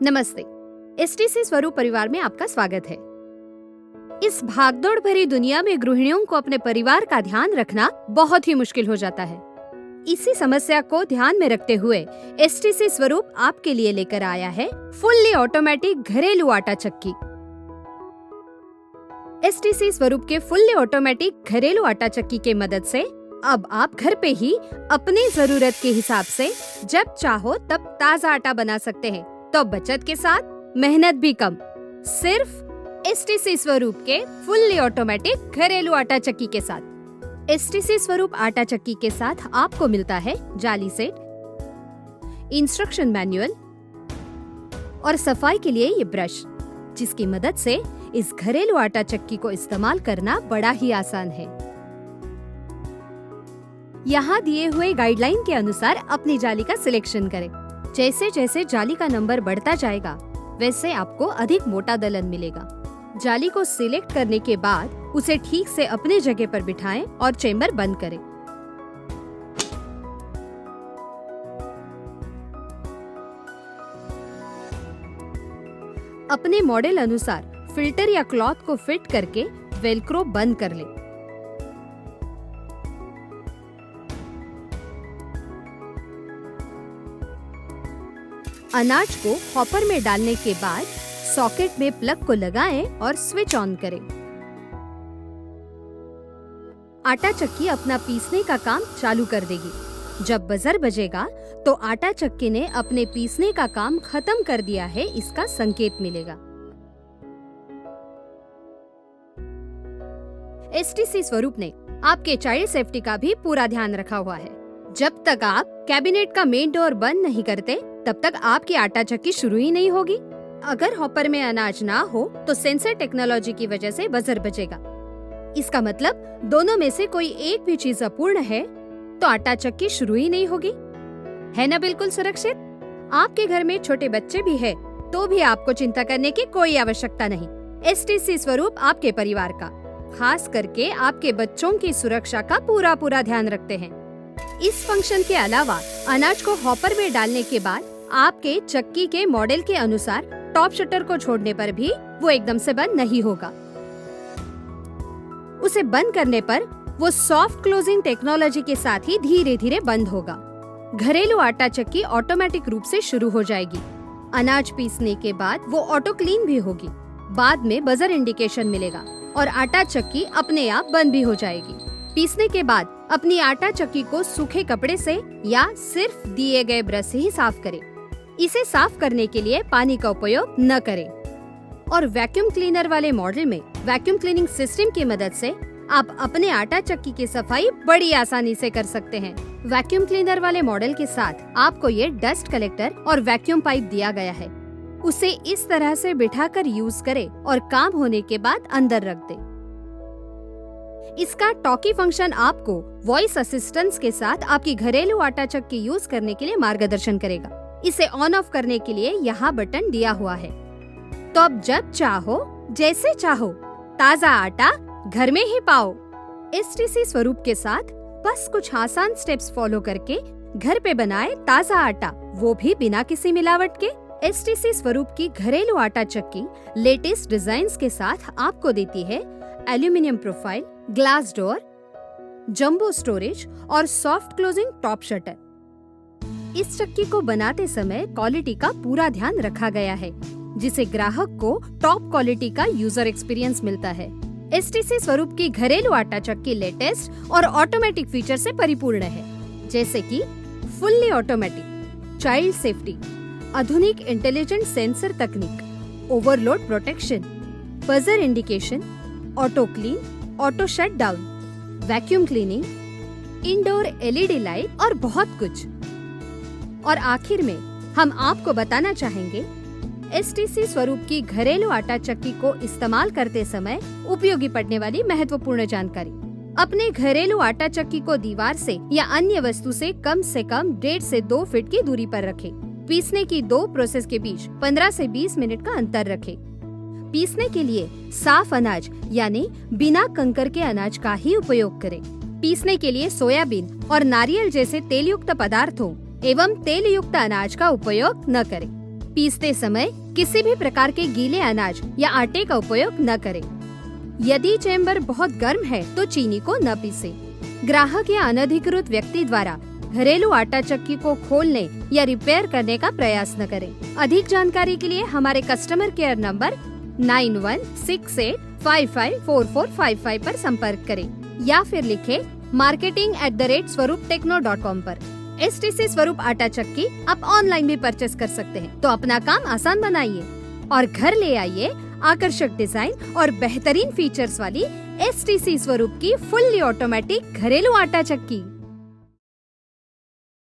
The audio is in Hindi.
नमस्ते। एसटीसी स्वरूप परिवार में आपका स्वागत है। इस भागदौड़ भरी दुनिया में गृहिणियों को अपने परिवार का ध्यान रखना बहुत ही मुश्किल हो जाता है। इसी समस्या को ध्यान में रखते हुए एसटीसी स्वरूप आपके लिए लेकर आया है फुल्ली ऑटोमेटिक घरेलू आटा चक्की। एसटीसी स्वरूप के फुल्ली ऑटोमेटिक घरेलू आटा चक्की के मदद से अब आप घर पे ही अपनी जरूरत के हिसाब से जब चाहो तब ताजा आटा बना सकते हैं, तो बचत के साथ मेहनत भी कम। सिर्फ एसटीसी स्वरूप के फुल्ली ऑटोमेटिक घरेलू आटा चक्की के साथ। एसटीसी स्वरूप आटा चक्की के साथ आपको मिलता है जाली सेट, इंस्ट्रक्शन मैनुअल और सफाई के लिए ये ब्रश, जिसकी मदद से इस घरेलू आटा चक्की को इस्तेमाल करना बड़ा ही आसान है। यहाँ दिए हुए गाइडलाइन के अनुसार अपनी जाली का सिलेक्शन करें। जैसे जैसे जाली का नंबर बढ़ता जाएगा वैसे आपको अधिक मोटा दलन मिलेगा। जाली को सिलेक्ट करने के बाद उसे ठीक से अपने जगह पर बिठाएं और चेम्बर बंद करें। अपने मॉडल अनुसार फिल्टर या क्लॉथ को फिट करके वेलक्रो बंद कर लें। अनाज को हॉपर में डालने के बाद सॉकेट में प्लग को लगाएं और स्विच ऑन करें। आटा चक्की अपना पीसने का काम चालू कर देगी। जब बजर बजेगा तो आटा चक्की ने अपने पीसने का काम खत्म कर दिया है, इसका संकेत मिलेगा। एसटीसी स्वरूप ने आपके चाइल्ड सेफ्टी का भी पूरा ध्यान रखा हुआ है। जब तक आप कैबिनेट का मेन डोर बंद नहीं करते तब तक आपकी आटा चक्की शुरू ही नहीं होगी। अगर हॉपर में अनाज ना हो तो सेंसर टेक्नोलॉजी की वजह से बजर बजेगा। इसका मतलब दोनों में से कोई एक भी चीज अपूर्ण है तो आटा चक्की शुरू ही नहीं होगी। है ना बिल्कुल सुरक्षित? आपके घर में छोटे बच्चे भी है तो भी आपको चिंता करने की कोई आवश्यकता नहीं। एसटीसी स्वरूप आपके परिवार का, खास करके आपके बच्चों की सुरक्षा का पूरा ध्यान रखते हैं। इस फंक्शन के अलावा अनाज को हॉपर में डालने के बाद आपके चक्की के मॉडल के अनुसार टॉप शटर को छोड़ने पर भी वो एकदम से बंद नहीं होगा। उसे बंद करने पर वो सॉफ्ट क्लोजिंग टेक्नोलॉजी के साथ ही धीरे धीरे बंद होगा। घरेलू आटा चक्की ऑटोमेटिक रूप से शुरू हो जाएगी। अनाज पीसने के बाद वो ऑटो क्लीन भी होगी। बाद में बजर इंडिकेशन मिलेगा और आटा चक्की अपने आप बंद भी हो जाएगी। पीसने के बाद अपनी आटा चक्की को सूखे कपड़े से या सिर्फ दिए गए ब्रश से ही साफ करें। इसे साफ करने के लिए पानी का उपयोग न करें। और वैक्यूम क्लीनर वाले मॉडल में वैक्यूम क्लीनिंग सिस्टम की मदद से आप अपने आटा चक्की की सफाई बड़ी आसानी से कर सकते हैं। वैक्यूम क्लीनर वाले मॉडल के साथ आपको ये डस्ट कलेक्टर और वैक्यूम पाइप दिया गया है। उसे इस तरह से बिठाकर यूज करें और काम होने के बाद अंदर रख दें। इसका टॉकी फंक्शन आपको वॉइस असिस्टेंस के साथ आपकी घरेलू आटा चक्की यूज करने के लिए मार्गदर्शन करेगा। इसे ऑन ऑफ करने के लिए यहाँ बटन दिया हुआ है। तो अब जब चाहो जैसे चाहो ताजा आटा घर में ही पाओ। एसटीसी स्वरूप के साथ बस कुछ आसान स्टेप्स फॉलो करके घर पे बनाए ताजा आटा, वो भी बिना किसी मिलावट के। एसटीसी स्वरूप की घरेलू आटा चक्की लेटेस्ट डिजाइन्स के साथ आपको देती है aluminium profile, glass door, jumbo storage और सॉफ्ट क्लोजिंग टॉप शटर। इस चक्की को बनाते समय क्वालिटी का पूरा ध्यान रखा गया है, जिसे ग्राहक को टॉप क्वालिटी का यूजर एक्सपीरियंस मिलता है। एसटीसी स्वरूप की घरेलू आटा चक्की लेटेस्ट और ऑटोमेटिक फीचर से परिपूर्ण है, जैसे कि फुल्ली ऑटोमेटिक, चाइल्ड सेफ्टी, आधुनिक इंटेलिजेंट सेंसर तकनीक, overload protection, buzzer indication, auto clean, auto shut down, vacuum cleaning, indoor LED light और बहुत कुछ। और आखिर में हम आपको बताना चाहेंगे एसटीसी स्वरूप की घरेलू आटा चक्की को इस्तेमाल करते समय उपयोगी पड़ने वाली महत्वपूर्ण जानकारी। अपने घरेलू आटा चक्की को दीवार से या अन्य वस्तु से कम 1.5 से 2 फीट की दूरी पर रखें। पीसने की 2 प्रोसेस के बीच 15 से 20 मिनट का अंतर रखें। पीसने के लिए साफ अनाज यानी बिना कंकर के अनाज का ही उपयोग करें। पीसने के लिए सोयाबीन और नारियल जैसे तेलयुक्त पदार्थों एवं तेल युक्त अनाज का उपयोग न करें। पीसते समय किसी भी प्रकार के गीले अनाज या आटे का उपयोग न करें। यदि चेम्बर बहुत गर्म है तो चीनी को न पीसें। ग्राहक या अनधिकृत व्यक्ति द्वारा घरेलू आटा चक्की को खोलने या रिपेयर करने का प्रयास न करें। अधिक जानकारी के लिए हमारे कस्टमर केयर नंबर 9168554455 पर संपर्क करें या फिर लिखें marketing@swaruptechno.com पर। STC स्वरूप आटा चक्की आप ऑनलाइन भी परचेस कर सकते हैं। तो अपना काम आसान बनाइए और घर ले आइए आकर्षक डिजाइन और बेहतरीन फीचर्स वाली STC स्वरूप की फुल्ली ऑटोमेटिक घरेलू आटा चक्की।